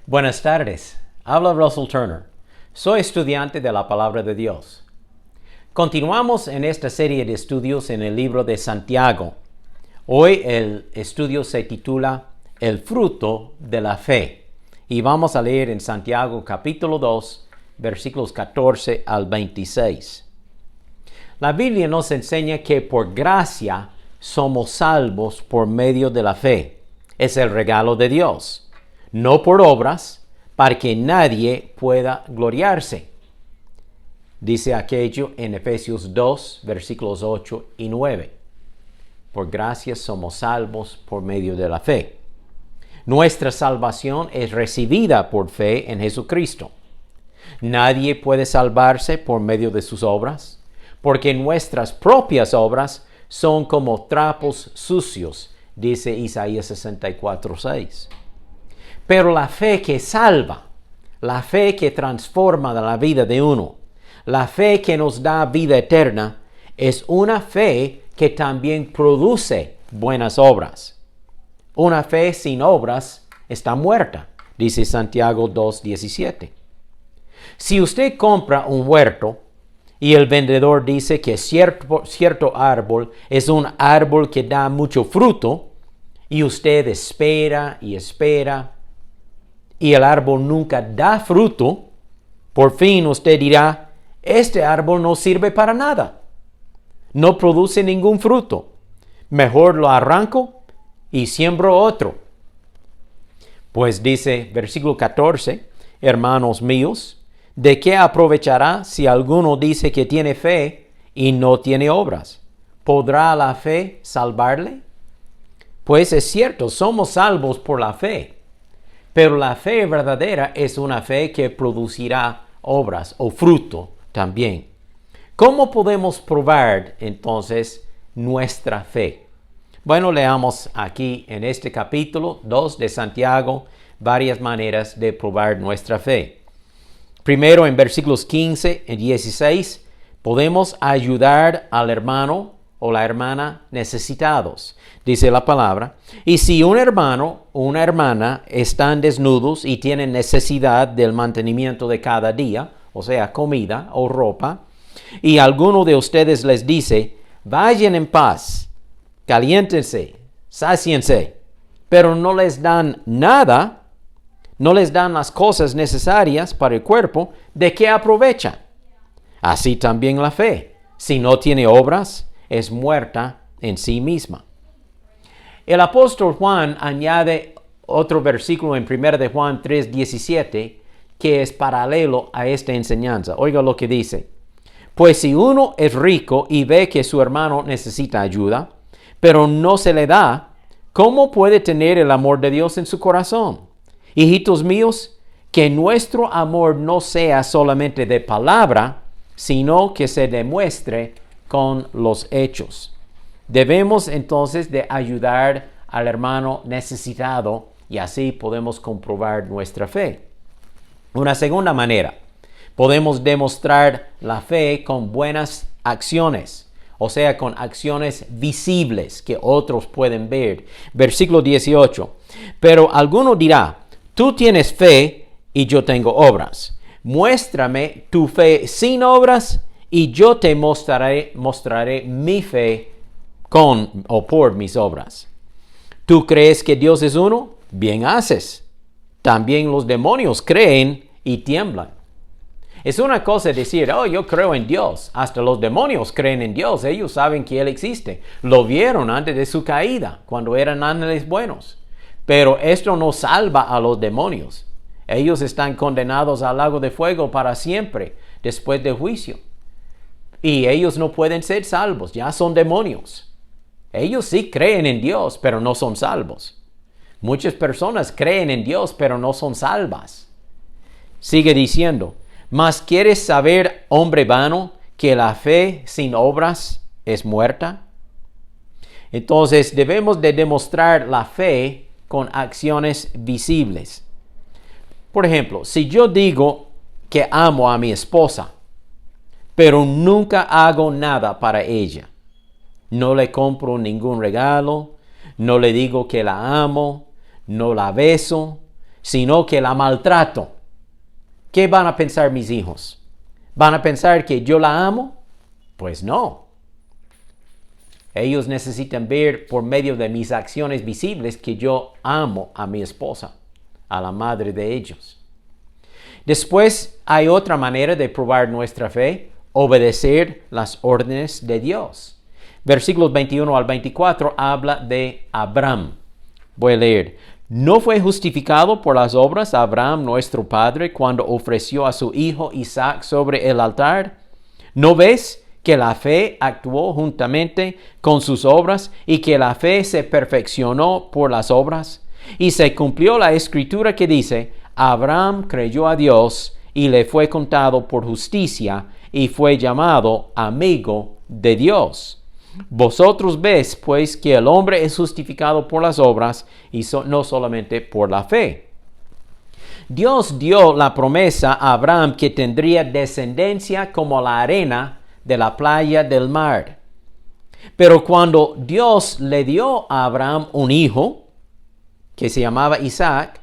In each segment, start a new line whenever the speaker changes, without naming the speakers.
Buenas tardes, habla Russell Turner. Soy estudiante de la Palabra de Dios. Continuamos en esta serie de estudios en el libro de Santiago. Hoy el estudio se titula El fruto de la fe. Y vamos a leer en Santiago capítulo 2, versículos 14 al 26. La Biblia nos enseña que por gracia somos salvos por medio de la fe. Es el regalo de Dios, no por obras, para que nadie pueda gloriarse. Dice aquello en Efesios 2, versículos 8 y 9. Por gracia somos salvos por medio de la fe. Nuestra salvación es recibida por fe en Jesucristo. Nadie puede salvarse por medio de sus obras, porque nuestras propias obras son como trapos sucios, dice Isaías 64, 6. Pero la fe que salva, la fe que transforma la vida de uno, la fe que nos da vida eterna, es una fe que también produce buenas obras. Una fe sin obras está muerta, dice Santiago 2:17. Si usted compra un huerto y el vendedor dice que cierto árbol es un árbol que da mucho fruto, y usted espera y espera, y el árbol nunca da fruto, por fin usted dirá, este árbol no sirve para nada. No produce ningún fruto. Mejor lo arranco y siembro otro. Pues dice versículo 14, hermanos míos, ¿de qué aprovechará si alguno dice que tiene fe y no tiene obras? ¿Podrá la fe salvarle? Pues es cierto, somos salvos por la fe. Pero la fe verdadera es una fe que producirá obras o fruto también. ¿Cómo podemos probar entonces nuestra fe? Bueno, leamos aquí en este capítulo 2 de Santiago varias maneras de probar nuestra fe. Primero, en versículos 15 y 16, podemos ayudar al hermano o la hermana necesitados. Dice la palabra, y si un hermano o una hermana están desnudos y tienen necesidad del mantenimiento de cada día, o sea, comida o ropa, y alguno de ustedes les dice, vayan en paz, caliéntense, sáciense, pero no les dan nada, no les dan las cosas necesarias para el cuerpo, ¿de qué aprovechan? Así también la fe, si no tiene obras, es muerta en sí misma. El apóstol Juan añade otro versículo en 1 de Juan 3:17 que es paralelo a esta enseñanza. Oiga lo que dice. Pues si uno es rico y ve que su hermano necesita ayuda, pero no se le da, ¿cómo puede tener el amor de Dios en su corazón? Hijitos míos, que nuestro amor no sea solamente de palabra, sino que se demuestre con los hechos. Debemos entonces de ayudar al hermano necesitado y así podemos comprobar nuestra fe. Una segunda manera, podemos demostrar la fe con buenas acciones, o sea, con acciones visibles que otros pueden ver. Versículo 18, pero alguno dirá, tú tienes fe y yo tengo obras. Muéstrame tu fe sin obras y yo te mostraré mi fe con o por mis obras. ¿Tú crees que Dios es uno? Bien haces. También los demonios creen y tiemblan. Es una cosa decir, yo creo en Dios. Hasta los demonios creen en Dios. Ellos saben que Él existe. Lo vieron antes de su caída, cuando eran ángeles buenos. Pero esto no salva a los demonios. Ellos están condenados al lago de fuego para siempre, después del juicio. Y ellos no pueden ser salvos, ya son demonios. Ellos sí creen en Dios, pero no son salvos. Muchas personas creen en Dios, pero no son salvas. Sigue diciendo, ¿mas quieres saber, hombre vano, que la fe sin obras es muerta? Entonces debemos de demostrar la fe con acciones visibles. Por ejemplo, si yo digo que amo a mi esposa, pero nunca hago nada para ella. No le compro ningún regalo, no le digo que la amo, no la beso, sino que la maltrato. ¿Qué van a pensar mis hijos? ¿Van a pensar que yo la amo? Pues no. Ellos necesitan ver por medio de mis acciones visibles que yo amo a mi esposa, a la madre de ellos. Después hay otra manera de probar nuestra fe: obedecer las órdenes de Dios. Versículos 21 al 24 habla de Abraham. Voy a leer. ¿No fue justificado por las obras Abraham nuestro padre cuando ofreció a su hijo Isaac sobre el altar? ¿No ves que la fe actuó juntamente con sus obras y que la fe se perfeccionó por las obras? Y se cumplió la escritura que dice: Abraham creyó a Dios y le fue contado por justicia y fue llamado amigo de Dios. Vosotros ves, pues, que el hombre es justificado por las obras y no solamente por la fe. Dios dio la promesa a Abraham que tendría descendencia como la arena de la playa del mar. Pero cuando Dios le dio a Abraham un hijo, que se llamaba Isaac,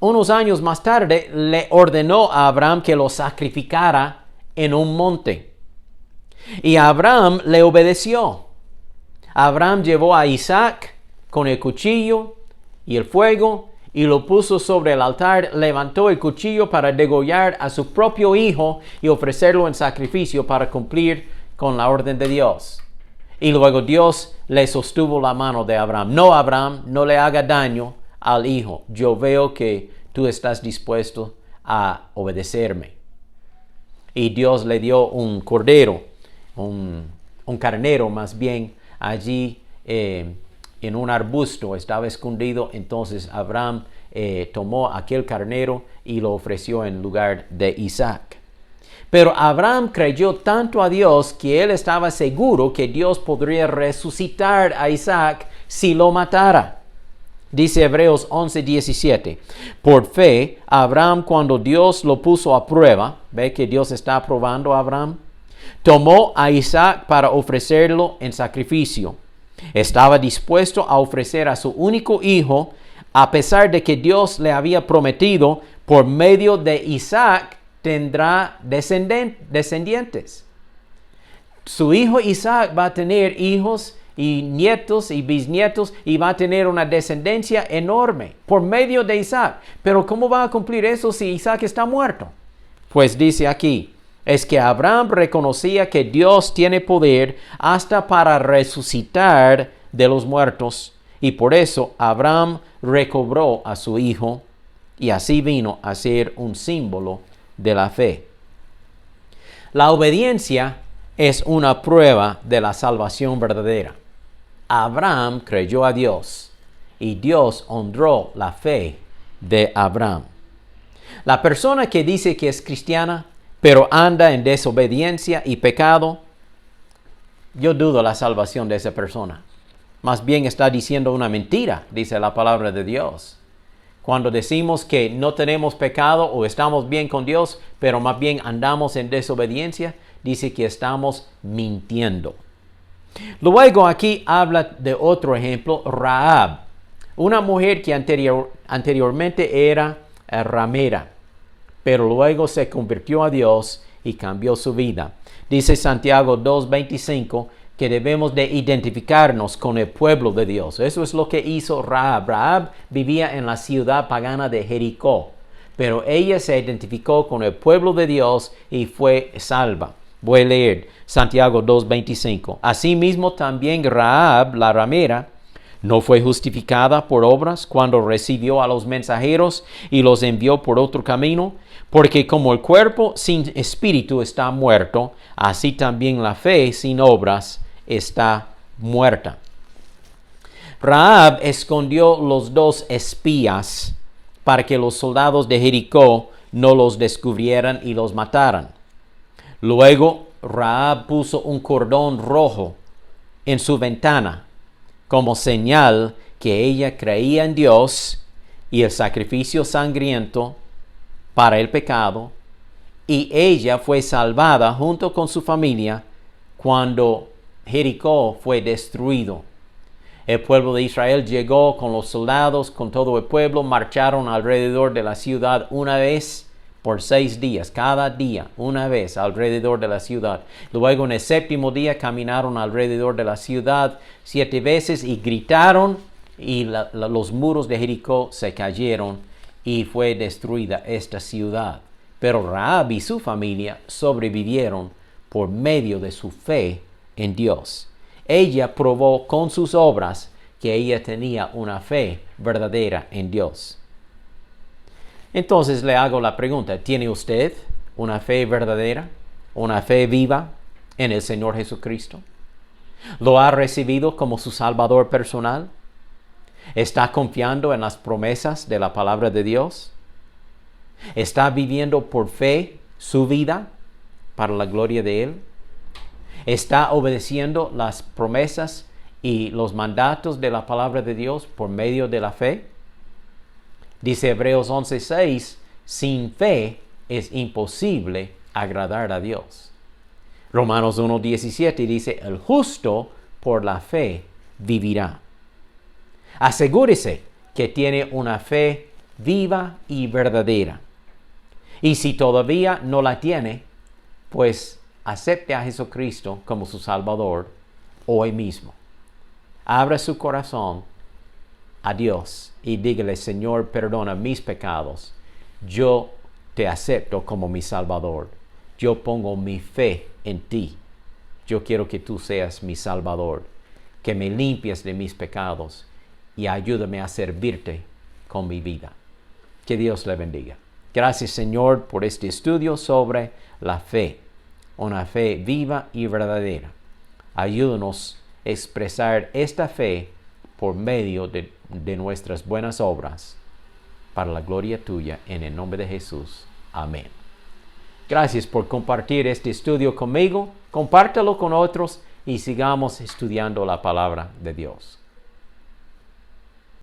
unos años más tarde le ordenó a Abraham que lo sacrificara en un monte. Y Abraham le obedeció. Abraham llevó a Isaac con el cuchillo y el fuego y lo puso sobre el altar, levantó el cuchillo para degollar a su propio hijo y ofrecerlo en sacrificio para cumplir con la orden de Dios. Y luego Dios le sostuvo la mano de Abraham. No, Abraham, no le haga daño al hijo. Yo veo que tú estás dispuesto a obedecerme. Y Dios le dio un cordero, un carnero más bien, allí en un arbusto, estaba escondido. Entonces Abraham tomó aquel carnero y lo ofreció en lugar de Isaac. Pero Abraham creyó tanto a Dios que él estaba seguro que Dios podría resucitar a Isaac si lo matara. Dice Hebreos 11:17. Por fe, Abraham, cuando Dios lo puso a prueba, ¿ve que Dios está probando a Abraham? Tomó a Isaac para ofrecerlo en sacrificio. Estaba dispuesto a ofrecer a su único hijo, a pesar de que Dios le había prometido: por medio de Isaac tendrá descendientes. Su hijo Isaac va a tener hijos y nietos y bisnietos y va a tener una descendencia enorme por medio de Isaac. Pero ¿cómo va a cumplir eso si Isaac está muerto? Pues dice aquí, es que Abraham reconocía que Dios tiene poder hasta para resucitar de los muertos, y por eso Abraham recobró a su hijo y así vino a ser un símbolo de la fe. La obediencia es una prueba de la salvación verdadera. Abraham creyó a Dios y Dios honró la fe de Abraham. La persona que dice que es cristiana, pero anda en desobediencia y pecado, yo dudo la salvación de esa persona. Más bien está diciendo una mentira, dice la palabra de Dios. Cuando decimos que no tenemos pecado o estamos bien con Dios, pero más bien andamos en desobediencia, dice que estamos mintiendo. Luego aquí habla de otro ejemplo, Rahab, una mujer que anteriormente era ramera, pero luego se convirtió a Dios y cambió su vida. Dice Santiago 2:25 que debemos de identificarnos con el pueblo de Dios. Eso es lo que hizo Rahab. Rahab vivía en la ciudad pagana de Jericó, pero ella se identificó con el pueblo de Dios y fue salva. Voy a leer Santiago 2:25. Asimismo también Rahab, la ramera, no fue justificada por obras cuando recibió a los mensajeros y los envió por otro camino, porque como el cuerpo sin espíritu está muerto, así también la fe sin obras está muerta. Rahab escondió los 2 espías para que los soldados de Jericó no los descubrieran y los mataran. Luego Rahab puso un cordón rojo en su ventana como señal que ella creía en Dios y el sacrificio sangriento para el pecado, y ella fue salvada junto con su familia cuando Jericó fue destruido. El pueblo de Israel llegó con los soldados, con todo el pueblo, marcharon alrededor de la ciudad una vez por 6 días, cada día, una vez alrededor de la ciudad. Luego en el 7º día caminaron alrededor de la ciudad 7 veces y gritaron, y los muros de Jericó se cayeron y fue destruida esta ciudad. Pero Rahab y su familia sobrevivieron por medio de su fe en Dios. Ella probó con sus obras que ella tenía una fe verdadera en Dios. Entonces le hago la pregunta, ¿tiene usted una fe verdadera, una fe viva en el Señor Jesucristo? ¿Lo ha recibido como su Salvador personal? ¿Está confiando en las promesas de la palabra de Dios? ¿Está viviendo por fe su vida para la gloria de Él? ¿Está obedeciendo las promesas y los mandatos de la palabra de Dios por medio de la fe? Dice Hebreos 11:6, sin fe es imposible agradar a Dios. Romanos 1:17 dice, el justo por la fe vivirá. Asegúrese que tiene una fe viva y verdadera. Y si todavía no la tiene, pues acepte a Jesucristo como su Salvador hoy mismo. Abra su corazón a Dios y dígale, Señor, perdona mis pecados. Yo te acepto como mi Salvador. Yo pongo mi fe en ti. Yo quiero que tú seas mi Salvador, que me limpies de mis pecados y ayúdame a servirte con mi vida. Que Dios le bendiga. Gracias, Señor, por este estudio sobre la fe, una fe viva y verdadera. Ayúdanos a expresar esta fe por medio de nuestras buenas obras, para la gloria tuya, en el nombre de Jesús. Amén. Gracias por compartir este estudio conmigo. Compártelo con otros y sigamos estudiando la palabra de Dios.